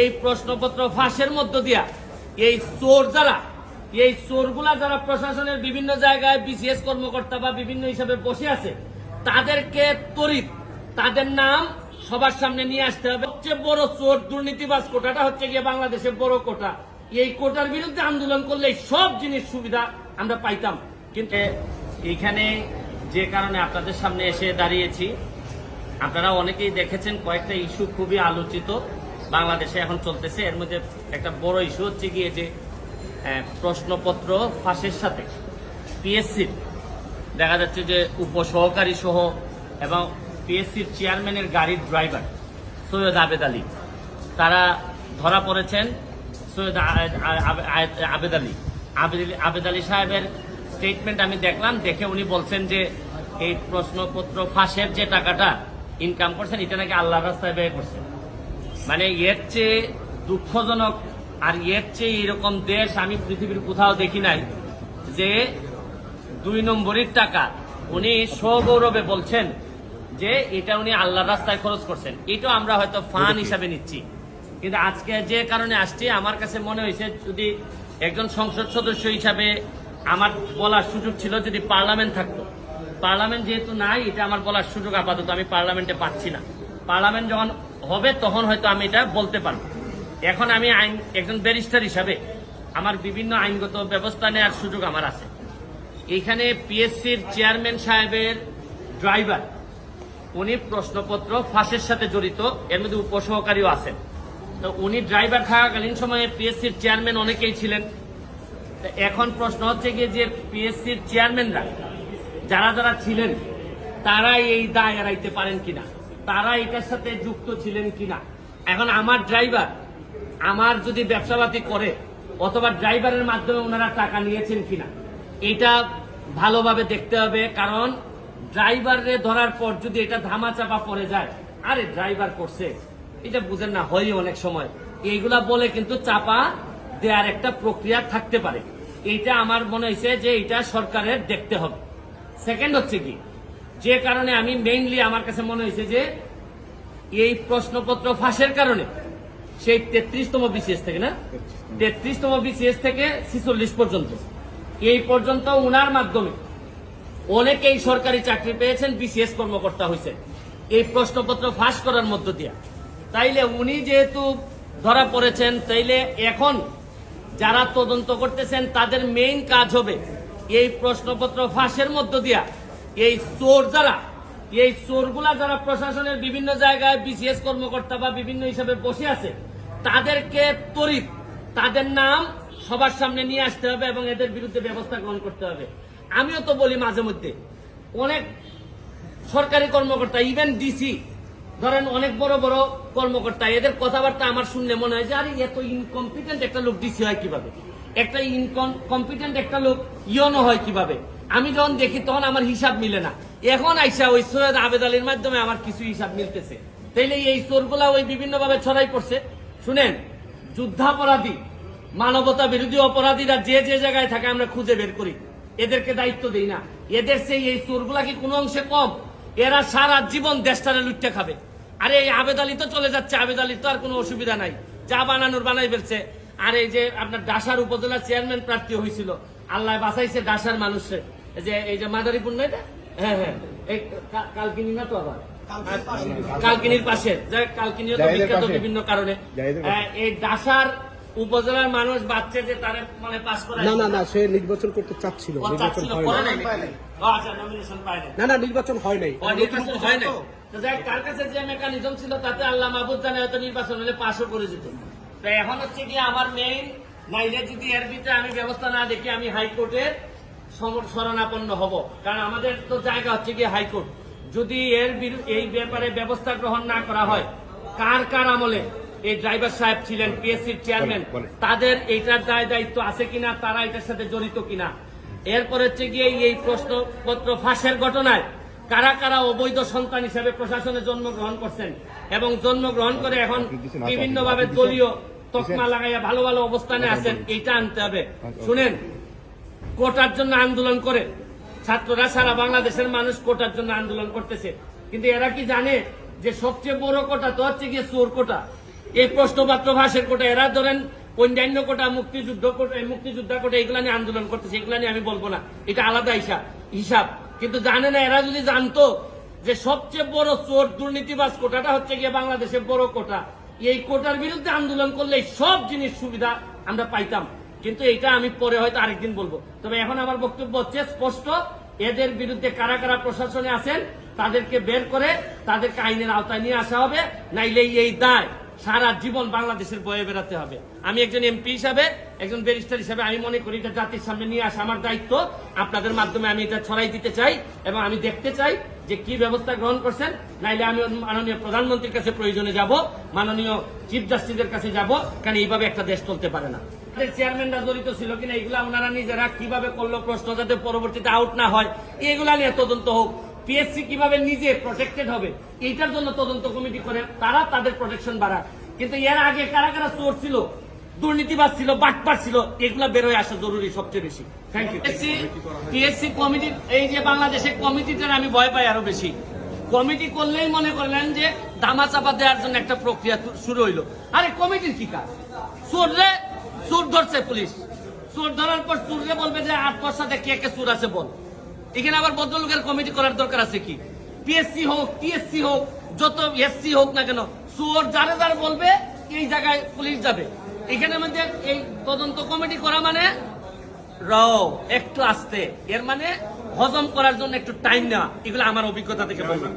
এই প্রশ্নপত্র ফাঁসের মধ্য দিয়া এই চোরগুলা যারা প্রশাসনের বিভিন্ন জায়গায় বিসিএস কর্মকর্তা বা বিভিন্ন হিসাবে বসে আছে তাদেরকে ত্বরিত তাদের নাম সবার সামনে নিয়ে আসতে হবে। সবচেয়ে বড় চোর দুর্নীতিবাজ কোটাটা হচ্ছে গিয়ে বাংলাদেশের বড় কোটা। এই কোটার বিরুদ্ধে আন্দোলন করলে সব জিনিস সুবিধা আমরা পাইতাম। কিন্তু এইখানে যে কারণে আপনাদের সামনে এসে দাঁড়িয়েছি, আপনারা অনেকেই দেখেছেন কয়েকটা ইস্যু খুবই আলোচিত বাংলাদেশে এখন চলতেছে। এর মধ্যে একটা বড় ইস্যু হচ্ছে গিয়ে যে প্রশ্নপত্র ফাঁসের সাথে পিএসসির দেখা যাচ্ছে যে উপসহকারী সহ এবং পিএসসির চেয়ারম্যানের গাড়ির ড্রাইভার সৈয়দ আবেদ আলী তারা ধরা পড়েছেন। সৈয়দ আবেদ আলী সাহেবের স্টেটমেন্ট আমি দেখলাম, দেখে উনি বলছেন যে এই প্রশ্নপত্র ফাঁসের যে টাকাটা ইনকাম করছেন এটা নাকি আল্লাহর রাস্তায় ব্যয় করছেন। মানে এর চেয়ে দুঃখজনক আর এর চেয়ে এরকম দেশ আমি পৃথিবীর কোথাও দেখি নাই যে 2 নম্বরের টাকা উনি সগৌরবে বলছেন যে এটা উনি আল্লাহর রাস্তায় খরচ করছেন। এটাও আমরা হয়তো ফান হিসাবে নিচ্ছি, কিন্তু আজকে যে কারণে আসছি আমার কাছে মনে হয়েছে যদি একজন সংসদ সদস্য হিসাবে আমার বলার সুযোগ ছিল, যদি পার্লামেন্ট থাকতো। পার্লামেন্ট যেহেতু নাই, এটা আমার বলার সুযোগ আপাতত আমি পার্লামেন্টে পাচ্ছি না। পার্লামেন্ট যখন হবে তখন হয়তো আমি এটা বলতে পারবো। এখন আমি একজন ব্যারিস্টার হিসাবে আমার বিভিন্ন আইনগত ব্যবস্থা নেওয়ার সুযোগ আমার আছে। এইখানে পিএসসির চেয়ারম্যান সাহেবের ড্রাইভার উনি প্রশ্নপত্র ফাঁসের সাথে জড়িত, এর মধ্যে উপসহকারীও আছেন। তো উনি ড্রাইভার থাকাকালীন সময়ে পিএসসির চেয়ারম্যান অনেকেই ছিলেন। এখন প্রশ্ন হচ্ছে গিয়ে যে পিএসসির চেয়ারম্যানরা যারা যারা ছিলেন তারা এই দায় এড়াইতে পারেন কিনা, তারা এটার সাথে যুক্ত ছিলেন কিনা। এখন আমার ড্রাইভার আমার যদি ব্যবসাপাতি করে অথবা ড্রাইভারের মাধ্যমে ওনারা টাকা নিয়েছেন কিনা এটা ভালোভাবে দেখতে হবে। কারণ ড্রাইভারে ধরার পর যদি এটা ধামাচাপা পড়ে যায়, আরে ড্রাইভার করছে এটা বুঝেন না, হয় অনেক সময় এইগুলা বলে কিন্তু চাপা দেওয়ার একটা প্রক্রিয়া থাকতে পারে। এইটা আমার মনে হয়েছে যে এটা সরকারের দেখতে হবে। সেকেন্ড হচ্ছে কি, যে কারণে আমি মেইনলি আমার কাছে মনে হয়েছে যে এই প্রশ্নপত্র ফাঁসের কারণে সেই 33তম বিসিএস থেকে 33তম বিসিএস থেকে 46 পর্যন্ত এই পর্যন্ত উনার মাধ্যমে অনেকেই সরকারি চাকরি পেয়েছেন, বিসিএস কর্মকর্তা হয়েছে এই প্রশ্নপত্র ফাঁস করার মধ্য দিয়ে। তাইলে উনি যেহেতু ধরা পড়েছেন, তাইলে এখন যারা তদন্ত করতেছেন তাদের মেইন কাজ হবে এই প্রশ্নপত্র ফাঁসের মধ্য দিয়া এই চোরগুলা যারা প্রশাসনের বিভিন্ন জায়গায় বিসিএস কর্মকর্তা বা বিভিন্ন হিসাবে বসে আছে তাদেরকে ত্বরিত তাদের নাম সবার সামনে নিয়ে আসতে হবে এবং এদের বিরুদ্ধে ব্যবস্থা গ্রহণ করতে হবে। আমিও তো বলি মাঝে মধ্যে অনেক সরকারি কর্মকর্তা, ইভেন ডিসি ধরেন অনেক বড় বড় কর্মকর্তা, এদের কথাবার্তা আমার শুনলে মনে হয় যে আরে এত ইনকম্পিটেন্ট একটা লোক ডিসি হয় কিভাবে, একটা ইনকম্পিটেন্ট একটা লোক ইয়নো হয় কিভাবে। আমি যখন দেখি তখন আমার হিসাব মিলে না। এখন আইসা ওই সৈয়দ আবেদ আলীর মাধ্যমে আমার কিছু হিসাব মিলতেছে। তাইলে এই চোরগুলা ওই বিভিন্ন ভাবে ছড়াই পড়ছে। শুনেন, যুদ্ধাপরাধী মানবতা বিরোধী অপরাধীরা যে যে জায়গায় থাকে আমরা খুঁজে বের করি, এদেরকে দায়িত্ব দেই না। এদের সেই এই চোরগুলা কি কোনো অংশে কম? এরা সারা জীবন দেশটারে লুটতে খাবে। আরে এই আবেদ আলী তো চলে যাচ্ছে, আবেদ আলীর তো আর কোনো অসুবিধা নাই, যা বানানোর বানাই ফেলছে। আর এই যে আপনার ডাসার উপজেলা চেয়ারম্যান প্রার্থী হয়েছিল, আল্লাহ বাঁচাইছে ডাসার মানুষের, যে এই যে মাদারীপুর না এটা, হ্যাঁ এই কালকিনি না তো আবার কালকিনির পাশে, কালকিনিও তো বিখ্যাত বিভিন্ন কারণে। এই ডাসার উপজেলার মানুষ বাচ্চা যে তার মানে পাস করে না সে নির্বাচন করতে চাচ্ছিল, নির্বাচন হয় নাই। নির্বাচন হয় নাই। তার কাছে যে মেকানিজম ছিল তাতে আল্লাহ মাহবুব জানে হয়তো নির্বাচন হলে পাশও করে যেত। তো এখন হচ্ছে কি আমার মেইন নাইলে যদি এর ভিতরে আমি ব্যবস্থা না দেখি আমি হাইকোর্টের শরণাপন্ন হব। কারণ আমাদের তো জায়গা হচ্ছে কি হাইকোর্ট। যদি এই ব্যাপারে ব্যবস্থা গ্রহণ না করা হয়, কার আমলে এই ড্রাইভার সাহেব ছিলেন, পিএসসির চেয়ারম্যান, তাদের এইটার দায়িত্ব আছে কিনা, তারা এটার সাথে জড়িত কিনা। এরপর হচ্ছে গিয়ে এই প্রশ্নপত্র ফাঁসের ঘটনায় কারা কারা অবৈধ সন্তান হিসেবে প্রশাসনে জন্মগ্রহণ করছেন এবং জন্মগ্রহণ করে এখন বিভিন্নভাবে দলীয় তকমা লাগাইয়া ভালো ভালো অবস্থানে আছেন, এইটা আনতে হবে। শুনেন, কোটার জন্য আন্দোলন করে ছাত্ররা, সারা বাংলাদেশের মানুষ কোটার জন্য আন্দোলন করতেছে, কিন্তু এরা কি জানে যে সবচেয়ে বড় কোটা তো হচ্ছে গিয়ে চোর কোটা। এই প্রশ্নপত্র ফাঁসের কোটা, এরা ধরেন অন্যান্য কোটা, মুক্তিযোদ্ধা কোটা, এগুলা নিয়ে আন্দোলন করতেছে, এগুলা নিয়ে আমি বলবো না, এটা আলাদা হিসাব। কিন্তু জানে না, এরা যদি জানতো যে সবচেয়ে বড় চোর দুর্নীতিবাজ কোটাটা হচ্ছে গিয়ে বাংলাদেশের বড় কোটা, এই কোটার বিরুদ্ধে আন্দোলন করলে সব জিনিস সুবিধা আমরা পাইতাম। কিন্তু এটা আমি পরে হয়তো আরেকদিন বলবো। তবে এখন আমার বক্তব্য হচ্ছে স্পষ্ট, এদের বিরুদ্ধে কারা কারা প্রশাসনে আছেন তাদেরকে বের করে তাদেরকে আইনের আওতায় নিয়ে আসা হবে, নাইলে এই দায় সারা জীবন বাংলাদেশের বয়ে বেড়াতে হবে। আমি একজন এমপি হিসাবে, একজন ব্যারিস্টার হিসাবে আমি মনে করি এটা জাতির সামনে নিয়ে আসা আমার দায়িত্ব। আপনাদের মাধ্যমে আমি এটা ছড়াই দিতে চাই এবং আমি দেখতে চাই যে কি ব্যবস্থা গ্রহণ করছেন। নাইলে আমি মাননীয় প্রধানমন্ত্রীর কাছে প্রয়োজনে যাব, মাননীয় চিফ জাস্টিসের কাছে যাব, কারণ এইভাবে একটা দেশ চলতে পারে না। চেয়ারম্যানরা জড়িত ছিল কিনা এগুলা ওনারা নিজেরা কিভাবে করলো, প্রশ্ন যাতে পরবর্তীতে আউট না হয় এগুলা নিয়ে তদন্ত হোক। পিএসসি কিভাবে নিজে প্রোটেক্টেড হবে এইটার জন্য তদন্ত কমিটি করে তারা তাদের প্রোটেকশন বাড়ায়। কিন্তু এর আগে কারা কারা চোর ছিল, দুর্নীতিবাজ ছিল, বাটপার ছিল, এগুলা বের হয়ে আসা জরুরি সবচেয়ে বেশি। Thank you. পিএসসি কমিটি, এই যে বাংলাদেশের কমিটিটার আমি ভয় পাই আরো বেশি। কমিটি করলেই মনে করলেন যে ধামা চাপা দেওয়ার জন্য একটা প্রক্রিয়া শুরু হইলো। আরে কমিটির কি কাজ? চোর ধরছে পুলিশ, চোর ধরার পর চোররে বলবে যে 8 সাথে কে কে চোর আছে বল। এখানে আবার ভদ্রলোকের কমিটি করার দরকার আছে কি? পিএসসি হোক, টিএসসি হোক, যত এসসি হোক না কেন, চোর যারে যার বলবে এই জায়গায় পুলিশ যাবে। এখানে মধ্যে এই তদন্ত কমিটি করা মানে একটু আস্তে, এর মানে হজম করার জন্য একটু টাইম নেওয়া। এগুলো আমার অভিজ্ঞতা থেকে বলবো।